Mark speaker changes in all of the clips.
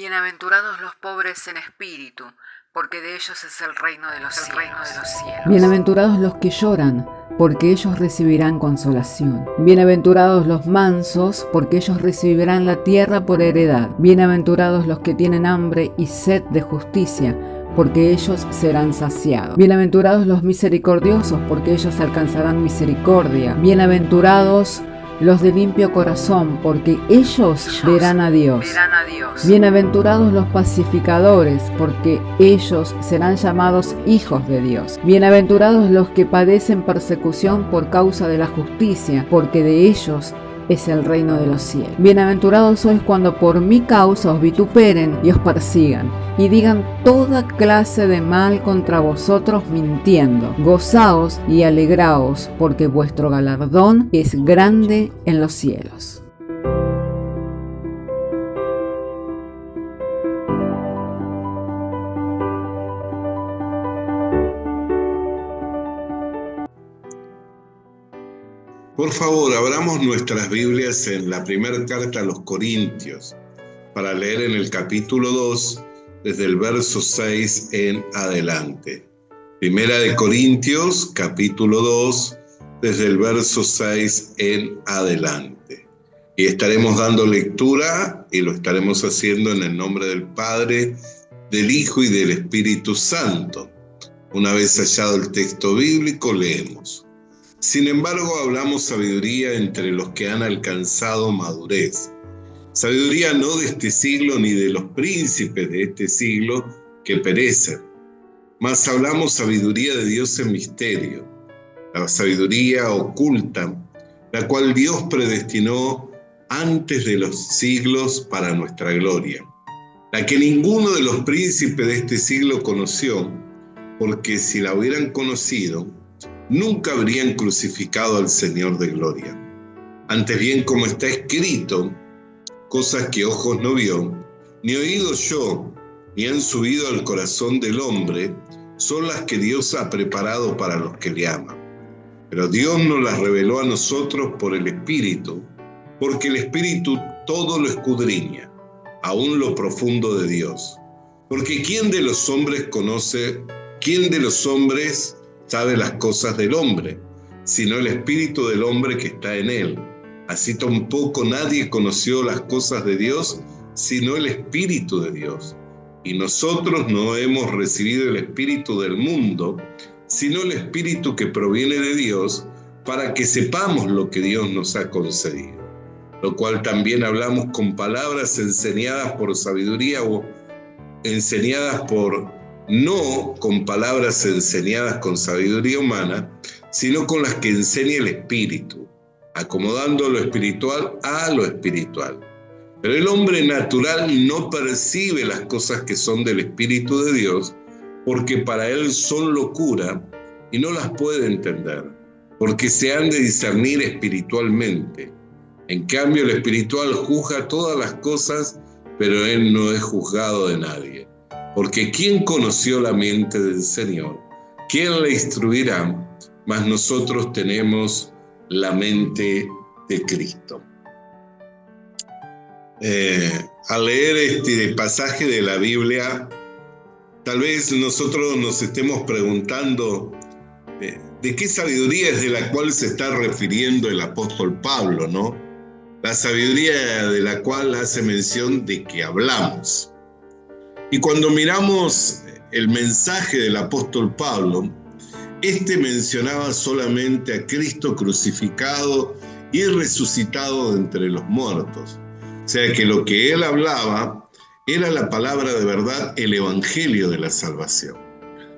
Speaker 1: Bienaventurados los pobres en espíritu, porque de ellos es el reino de los cielos.
Speaker 2: Bienaventurados los que lloran, porque ellos recibirán consolación. Bienaventurados los mansos, porque ellos recibirán la tierra por heredad. Bienaventurados los que tienen hambre y sed de justicia, porque ellos serán saciados. Bienaventurados los misericordiosos, porque ellos alcanzarán misericordia. Bienaventurados los de limpio corazón, porque ellos verán a Dios. Bienaventurados los pacificadores, porque ellos serán llamados hijos de Dios. Bienaventurados los que padecen persecución por causa de la justicia, porque de ellos es el reino de los cielos. Bienaventurados sois cuando por mi causa os vituperen y os persigan, y digan toda clase de mal contra vosotros mintiendo. Gozaos y alegraos, porque vuestro galardón es grande en los cielos.
Speaker 3: Por favor, abramos nuestras Biblias en la primera carta a los Corintios, para leer en el capítulo 2, desde el verso 6 en adelante. Primera de Corintios, capítulo 2, desde el verso 6 en adelante. Y estaremos dando lectura, y lo estaremos haciendo en el nombre del Padre, del Hijo y del Espíritu Santo. Una vez hallado el texto bíblico, leemos. Sin embargo, hablamos sabiduría entre los que han alcanzado madurez. Sabiduría no de este siglo ni de los príncipes de este siglo que perecen. Mas hablamos sabiduría de Dios en misterio, la sabiduría oculta, la cual Dios predestinó antes de los siglos para nuestra gloria. La que ninguno de los príncipes de este siglo conoció, porque si la hubieran conocido, nunca habrían crucificado al Señor de gloria. Antes bien, como está escrito, cosas que ojos no vio, ni oído yo, ni han subido al corazón del hombre, son las que Dios ha preparado para los que le aman. Pero Dios nos las reveló a nosotros por el Espíritu, porque el Espíritu todo lo escudriña, aún lo profundo de Dios. Porque ¿quién de los hombres sabe las cosas del hombre, sino el espíritu del hombre que está en él? Así tampoco nadie conoció las cosas de Dios, sino el Espíritu de Dios. Y nosotros no hemos recibido el espíritu del mundo, sino el Espíritu que proviene de Dios, para que sepamos lo que Dios nos ha concedido. Lo cual también hablamos con palabras enseñadas por sabiduría o enseñadas no con palabras enseñadas con sabiduría humana, sino con las que enseña el Espíritu, acomodando lo espiritual a lo espiritual. Pero el hombre natural no percibe las cosas que son del Espíritu de Dios, porque para él son locura y no las puede entender, porque se han de discernir espiritualmente. En cambio, el espiritual juzga todas las cosas, pero él no es juzgado de nadie. Porque ¿quién conoció la mente del Señor? ¿Quién le instruirá? Mas nosotros tenemos la mente de Cristo. Al leer este pasaje de la Biblia, tal vez nosotros nos estemos preguntando de qué sabiduría es de la cual se está refiriendo el apóstol Pablo, ¿no? La sabiduría de la cual hace mención de que hablamos. Y cuando miramos el mensaje del apóstol Pablo, este mencionaba solamente a Cristo crucificado y resucitado de entre los muertos. O sea que lo que él hablaba era la palabra de verdad, el evangelio de la salvación.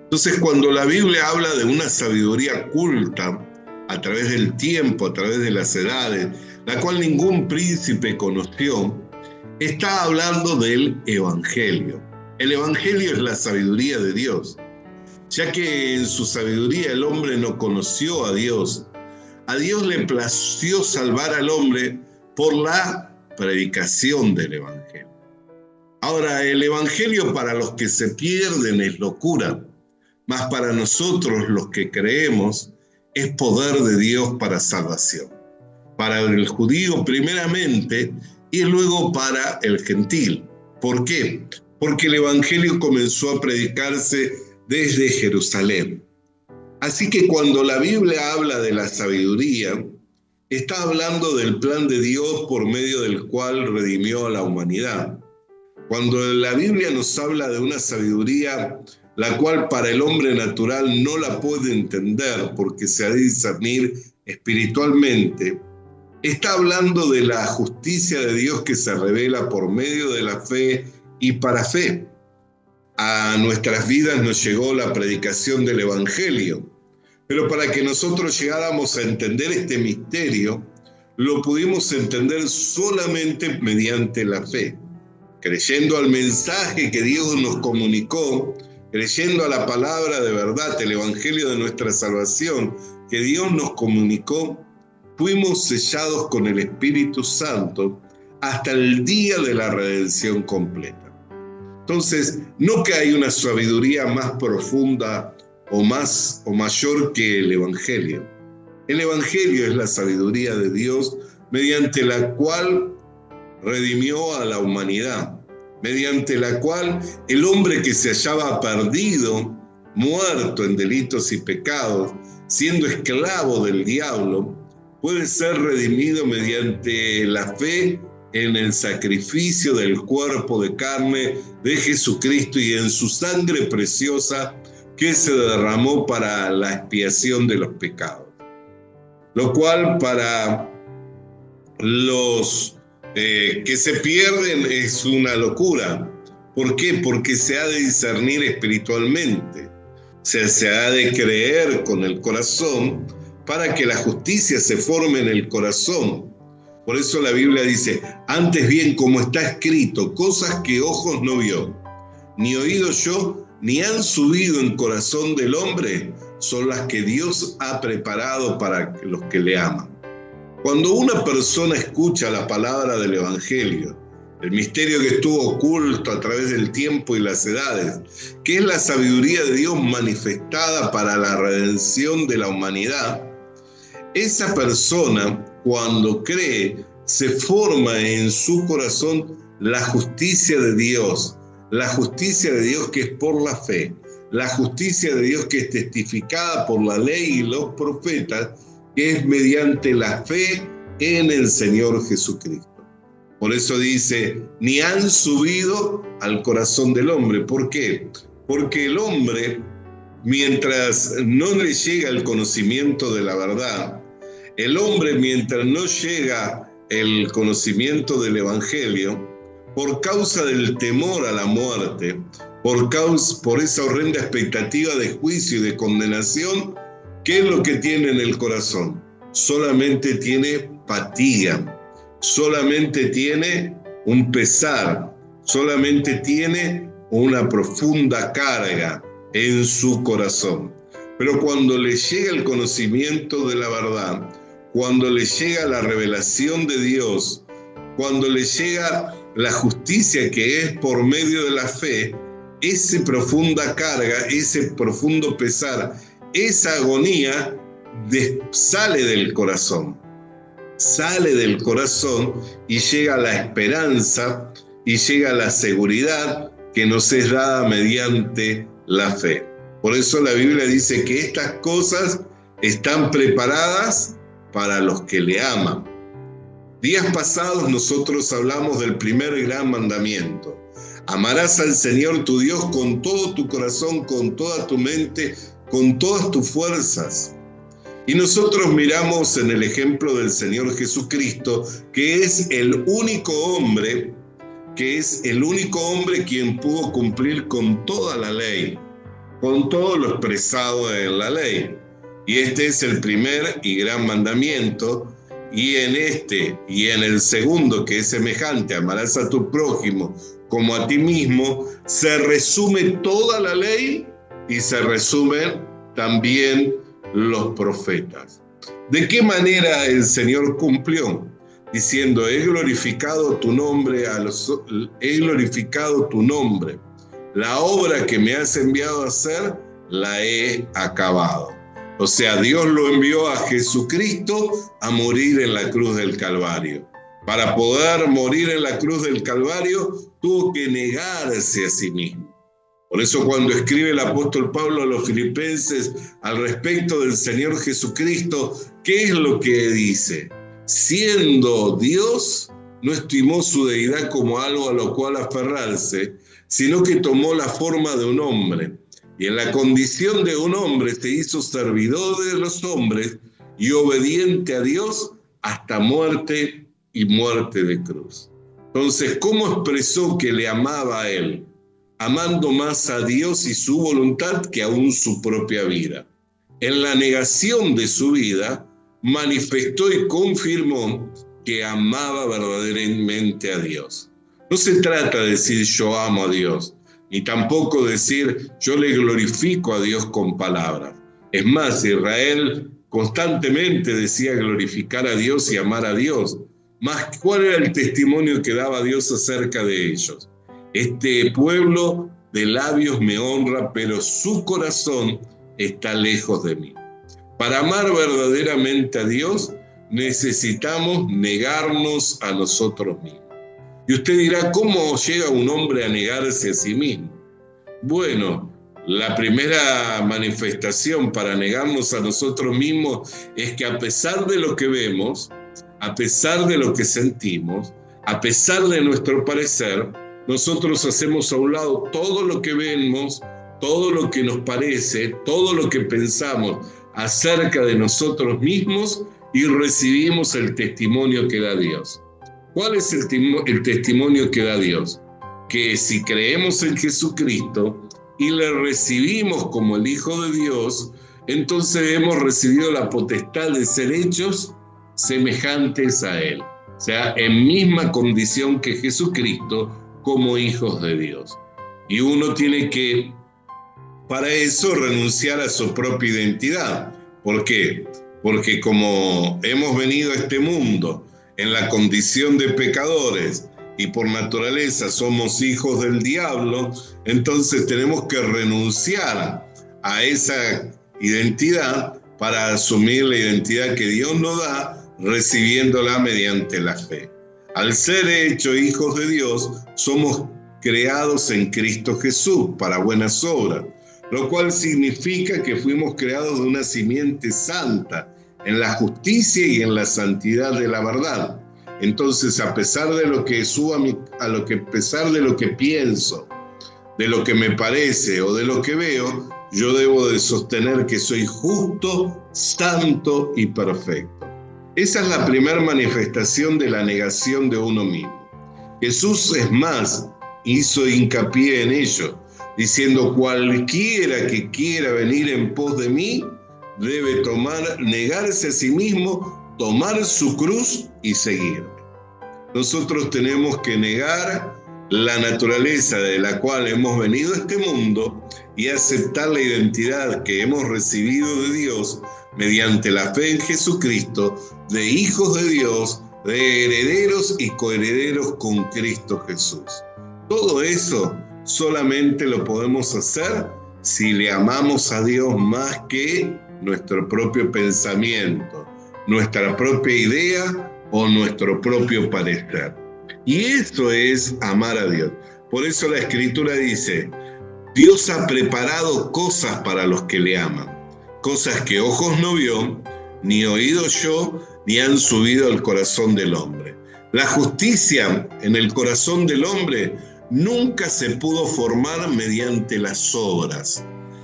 Speaker 3: Entonces, cuando la Biblia habla de una sabiduría oculta a través del tiempo, a través de las edades, la cual ningún príncipe conoció, está hablando del evangelio. El evangelio es la sabiduría de Dios, ya que en su sabiduría el hombre no conoció a Dios. A Dios le plació salvar al hombre por la predicación del evangelio. Ahora, el evangelio para los que se pierden es locura, mas para nosotros los que creemos es poder de Dios para salvación. Para el judío primeramente y luego para el gentil. ¿Por qué? Porque el Evangelio comenzó a predicarse desde Jerusalén. Así que cuando la Biblia habla de la sabiduría, está hablando del plan de Dios por medio del cual redimió a la humanidad. Cuando la Biblia nos habla de una sabiduría la cual para el hombre natural no la puede entender porque se ha de discernir espiritualmente, está hablando de la justicia de Dios que se revela por medio de la fe y para fe. A nuestras vidas nos llegó la predicación del Evangelio, pero para que nosotros llegáramos a entender este misterio, lo pudimos entender solamente mediante la fe, creyendo al mensaje que Dios nos comunicó, creyendo a la palabra de verdad, el Evangelio de nuestra salvación que Dios nos comunicó. Fuimos sellados con el Espíritu Santo hasta el día de la redención completa. Entonces, no que hay una sabiduría más profunda o mayor que el Evangelio. El Evangelio es la sabiduría de Dios mediante la cual redimió a la humanidad, mediante la cual el hombre que se hallaba perdido, muerto en delitos y pecados, siendo esclavo del diablo, puede ser redimido mediante la fe en el sacrificio del cuerpo de carne de Jesucristo y en su sangre preciosa que se derramó para la expiación de los pecados. Lo cual para los que se pierden es una locura. ¿Por qué? Porque se ha de discernir espiritualmente. O sea, se ha de creer con el corazón para que la justicia se forme en el corazón. Por eso la Biblia dice, antes bien como está escrito, cosas que ojos no vio, ni oído yo, ni han subido en corazón del hombre, son las que Dios ha preparado para los que le aman. Cuando una persona escucha la palabra del Evangelio, el misterio que estuvo oculto a través del tiempo y las edades, que es la sabiduría de Dios manifestada para la redención de la humanidad, esa persona, cuando cree, se forma en su corazón la justicia de Dios, la justicia de Dios que es por la fe, la justicia de Dios que es testificada por la ley y los profetas, que es mediante la fe en el Señor Jesucristo. Por eso dice, ni han subido al corazón del hombre. ¿Por qué? Porque el hombre, mientras no le llega el conocimiento de la verdad, el hombre mientras no llega el conocimiento del Evangelio, por causa del temor a la muerte, por esa horrenda expectativa de juicio y de condenación, ¿qué es lo que tiene en el corazón? Solamente tiene fatiga, solamente tiene un pesar, solamente tiene una profunda carga en su corazón. Pero cuando le llega el conocimiento de la verdad, cuando le llega la revelación de Dios, cuando le llega la justicia que es por medio de la fe, esa profunda carga, ese profundo pesar, esa agonía sale del corazón y llega la esperanza y llega la seguridad que nos es dada mediante la fe. Por eso la Biblia dice que estas cosas están preparadas para los que le aman. Días pasados nosotros hablamos del primer gran mandamiento. Amarás al Señor tu Dios con todo tu corazón, con toda tu mente, con todas tus fuerzas. Y nosotros miramos en el ejemplo del Señor Jesucristo, que es el único hombre quien pudo cumplir con toda la ley, con todo lo expresado en la ley. Y este es el primer y gran mandamiento, y en este y en el segundo, que es semejante, amarás a tu prójimo como a ti mismo, se resume toda la ley y se resumen también los profetas. ¿De qué manera el Señor cumplió? Diciendo, he glorificado tu nombre, la obra que me has enviado a hacer, la he acabado. O sea, Dios lo envió a Jesucristo a morir en la cruz del Calvario. Para poder morir en la cruz del Calvario, tuvo que negarse a sí mismo. Por eso cuando escribe el apóstol Pablo a los filipenses al respecto del Señor Jesucristo, ¿qué es lo que dice? Siendo Dios, no estimó su deidad como algo a lo cual aferrarse, sino que tomó la forma de un hombre. Y en la condición de un hombre se hizo servidor de los hombres y obediente a Dios hasta muerte y muerte de cruz. Entonces, ¿cómo expresó que le amaba a él? Amando más a Dios y su voluntad que aún su propia vida. En la negación de su vida, manifestó y confirmó que amaba verdaderamente a Dios. No se trata de decir yo amo a Dios, ni tampoco decir yo le glorifico a Dios con palabras. Es más, Israel constantemente decía glorificar a Dios y amar a Dios. Más, ¿cuál era el testimonio que daba Dios acerca de ellos? Este pueblo de labios me honra, pero su corazón está lejos de mí. Para amar verdaderamente a Dios, necesitamos negarnos a nosotros mismos. Y usted dirá, ¿cómo llega un hombre a negarse a sí mismo? Bueno, la primera manifestación para negarnos a nosotros mismos es que a pesar de lo que vemos, a pesar de lo que sentimos, a pesar de nuestro parecer, nosotros hacemos a un lado todo lo que vemos, todo lo que nos parece, todo lo que pensamos acerca de nosotros mismos y recibimos el testimonio que da Dios. ¿Cuál es el testimonio que da Dios? Que si creemos en Jesucristo y le recibimos como el Hijo de Dios, entonces hemos recibido la potestad de ser hechos semejantes a Él. O sea, en misma condición que Jesucristo como hijos de Dios. Y uno tiene que, para eso, renunciar a su propia identidad. ¿Por qué? Porque como hemos venido a este mundo en la condición de pecadores y por naturaleza somos hijos del diablo, entonces tenemos que renunciar a esa identidad para asumir la identidad que Dios nos da, recibiéndola mediante la fe. Al ser hechos hijos de Dios, somos creados en Cristo Jesús para buenas obras, lo cual significa que fuimos creados de una simiente santa, en la justicia y en la santidad de la verdad. Entonces, a pesar de lo que pesar de lo que pienso, de lo que me parece o de lo que veo, yo debo de sostener que soy justo, santo y perfecto. Esa es la primera manifestación de la negación de uno mismo. Jesús, es más, hizo hincapié en ello, diciendo: cualquiera que quiera venir en pos de mí, debe negarse a sí mismo, tomar su cruz y seguirme. Nosotros tenemos que negar la naturaleza de la cual hemos venido a este mundo y aceptar la identidad que hemos recibido de Dios mediante la fe en Jesucristo, de hijos de Dios, de herederos y coherederos con Cristo Jesús. Todo eso solamente lo podemos hacer si le amamos a Dios más que nuestro propio pensamiento, nuestra propia idea o nuestro propio parecer. Y esto es amar a Dios. Por eso la Escritura dice: Dios ha preparado cosas para los que le aman, cosas que ojos no vio, ni oído yo, ni han subido al corazón del hombre. La justicia en el corazón del hombre nunca se pudo formar mediante las obras,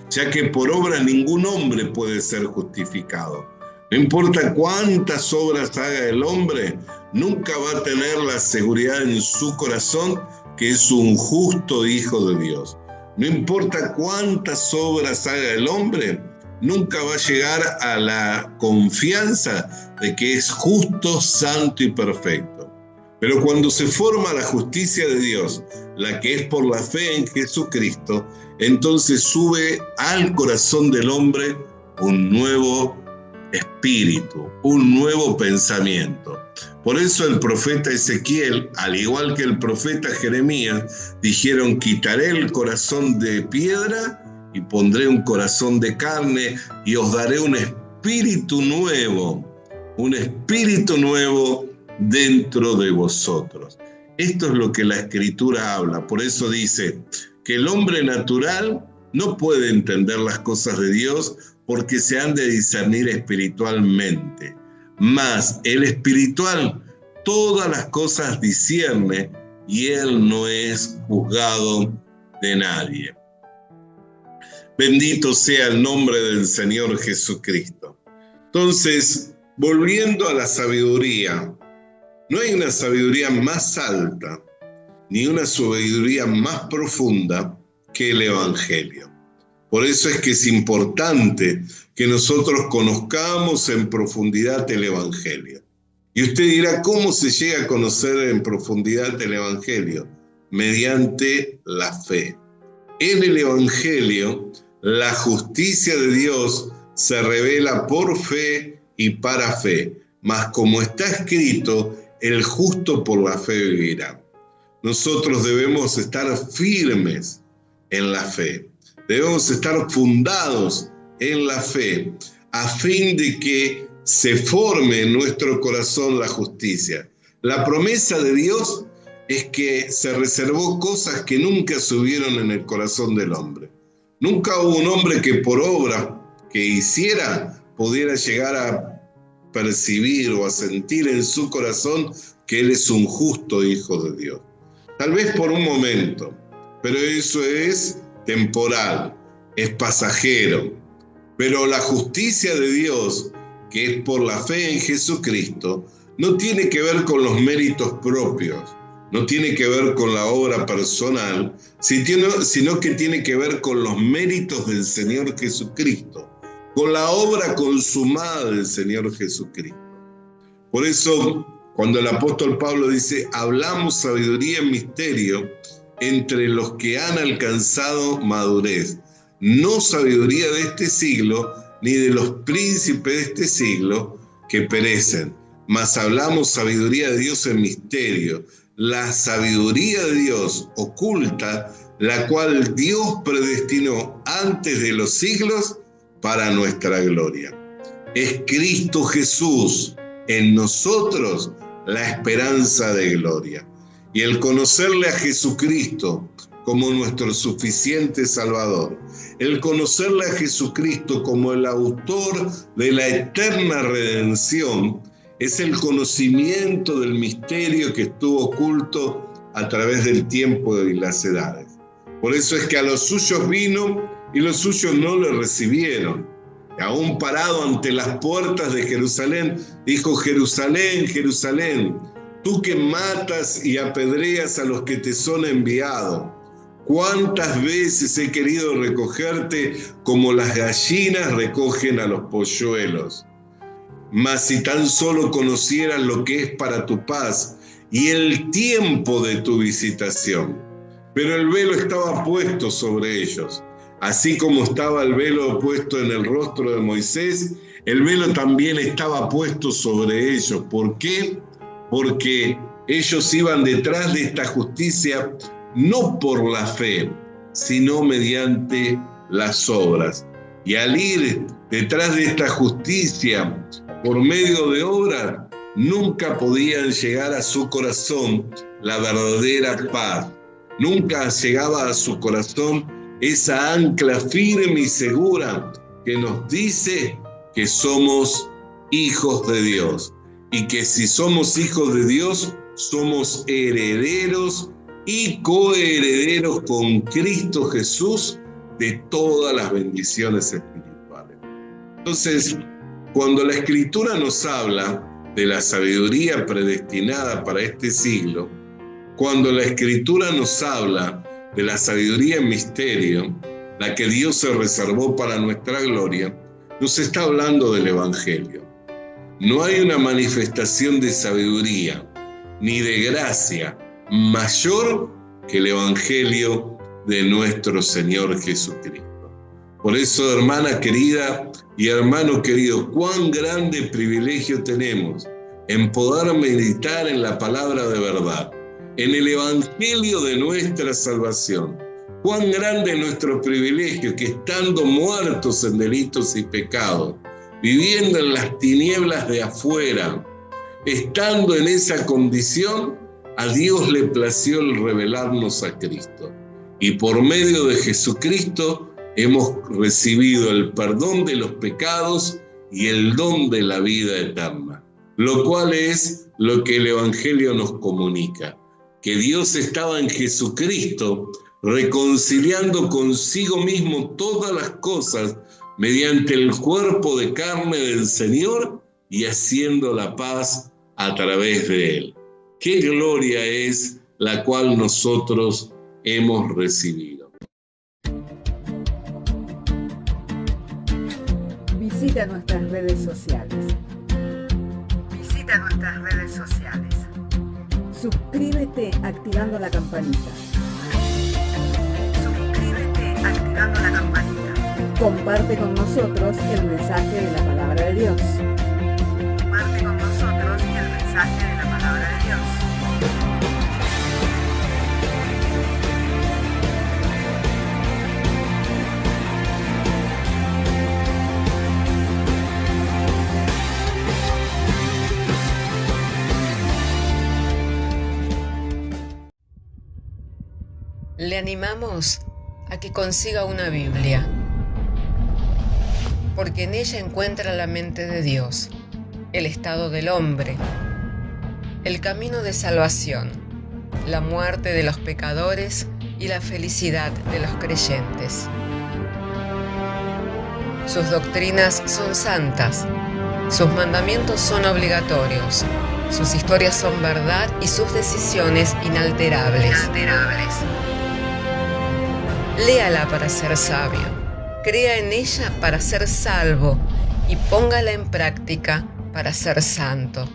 Speaker 3: ya que por obra ningún hombre puede ser justificado. No importa cuántas obras haga el hombre, nunca va a tener la seguridad en su corazón que es un justo hijo de Dios. No importa cuántas obras haga el hombre, nunca va a llegar a la confianza de que es justo, santo y perfecto. Pero cuando se forma la justicia de Dios, la que es por la fe en Jesucristo, entonces sube al corazón del hombre un nuevo espíritu, un nuevo pensamiento. Por eso el profeta Ezequiel, al igual que el profeta Jeremías, dijeron: quitaré el corazón de piedra y pondré un corazón de carne y os daré un espíritu nuevo dentro de vosotros. Esto es lo que la Escritura habla. Por eso dice que el hombre natural no puede entender las cosas de Dios porque se han de discernir espiritualmente. Mas el espiritual todas las cosas discierne y él no es juzgado de nadie. Bendito sea el nombre del Señor Jesucristo. Entonces, volviendo a la sabiduría, no hay una sabiduría más alta ni una sabiduría más profunda que el Evangelio. Por eso es que es importante que nosotros conozcamos en profundidad el Evangelio. Y usted dirá, ¿cómo se llega a conocer en profundidad el Evangelio? Mediante la fe. En el Evangelio, la justicia de Dios se revela por fe y para fe. Mas como está escrito, el justo por la fe vivirá. Nosotros debemos estar firmes en la fe. Debemos estar fundados en la fe, a fin de que se forme en nuestro corazón la justicia. La promesa de Dios es que se reservó cosas que nunca subieron en el corazón del hombre. Nunca hubo un hombre que por obra que hiciera pudiera llegar a percibir o a sentir en su corazón que él es un justo hijo de Dios. Tal vez por un momento, pero eso es temporal, es pasajero. Pero la justicia de Dios, que es por la fe en Jesucristo, no tiene que ver con los méritos propios, no tiene que ver con la obra personal, sino que tiene que ver con los méritos del Señor Jesucristo, con la obra consumada del Señor Jesucristo. Por eso, cuando el apóstol Pablo dice, hablamos sabiduría en misterio entre los que han alcanzado madurez, no sabiduría de este siglo, ni de los príncipes de este siglo que perecen, mas hablamos sabiduría de Dios en misterio, la sabiduría de Dios oculta, la cual Dios predestinó antes de los siglos para nuestra gloria. Es Cristo Jesús en nosotros la esperanza de gloria. Y el conocerle a Jesucristo como nuestro suficiente Salvador, el conocerle a Jesucristo como el autor de la eterna redención, es el conocimiento del misterio que estuvo oculto a través del tiempo y las edades. Por eso es que a los suyos vino y los suyos no le recibieron. Y aún parado ante las puertas de Jerusalén, dijo: Jerusalén, Jerusalén, tú que matas y apedreas a los que te son enviados. ¿Cuántas veces he querido recogerte como las gallinas recogen a los polluelos? Mas si tan solo conocieras lo que es para tu paz y el tiempo de tu visitación. Pero el velo estaba puesto sobre ellos. Así como estaba el velo puesto en el rostro de Moisés, el velo también estaba puesto sobre ellos. ¿Por qué? Porque ellos iban detrás de esta justicia no por la fe, sino mediante las obras. Y al ir detrás de esta justicia por medio de obras, nunca podían llegar a su corazón la verdadera paz. Nunca llegaba a su corazón esa ancla firme y segura que nos dice que somos hijos de Dios. Y que si somos hijos de Dios, somos herederos y coherederos con Cristo Jesús de todas las bendiciones espirituales. Entonces, cuando la Escritura nos habla de la sabiduría predestinada para este siglo, cuando la Escritura nos habla de la sabiduría en misterio, la que Dios se reservó para nuestra gloria, nos está hablando del Evangelio. No hay una manifestación de sabiduría ni de gracia mayor que el Evangelio de nuestro Señor Jesucristo. Por eso, hermana querida y hermano querido, cuán grande privilegio tenemos en poder meditar en la palabra de verdad, en el Evangelio de nuestra salvación. Cuán grande es nuestro privilegio que, estando muertos en delitos y pecados, viviendo en las tinieblas de afuera, estando en esa condición, a Dios le plació el revelarnos a Cristo. Y por medio de Jesucristo hemos recibido el perdón de los pecados y el don de la vida eterna. Lo cual es lo que el Evangelio nos comunica, que Dios estaba en Jesucristo reconciliando consigo mismo todas las cosas mediante el cuerpo de carne del Señor y haciendo la paz a través de Él. ¡Qué gloria es la cual nosotros hemos recibido!
Speaker 2: Visita nuestras redes sociales.
Speaker 1: Visita nuestras redes sociales.
Speaker 2: Suscríbete activando la campanita.
Speaker 1: Suscríbete activando la campanita.
Speaker 2: Comparte con nosotros el mensaje de la palabra de Dios.
Speaker 1: Comparte con nosotros el mensaje de la palabra de Dios. Le animamos a que consiga una Biblia, porque en ella encuentra la mente de Dios, el estado del hombre, el camino de salvación, la muerte de los pecadores y la felicidad de los creyentes. Sus doctrinas son santas, sus mandamientos son obligatorios, sus historias son verdad y sus decisiones inalterables. Léala para ser sabio, crea en ella para ser salvo y póngala en práctica para ser santo.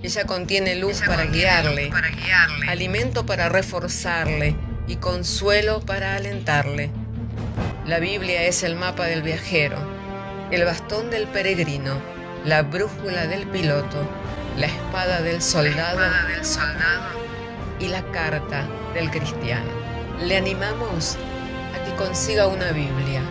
Speaker 1: Ella contiene luz para guiarle, alimento para reforzarle y consuelo para alentarle. La Biblia es el mapa del viajero, el bastón del peregrino, la brújula del piloto, la espada del soldado y la carta del cristiano. Le animamos a que consiga una Biblia,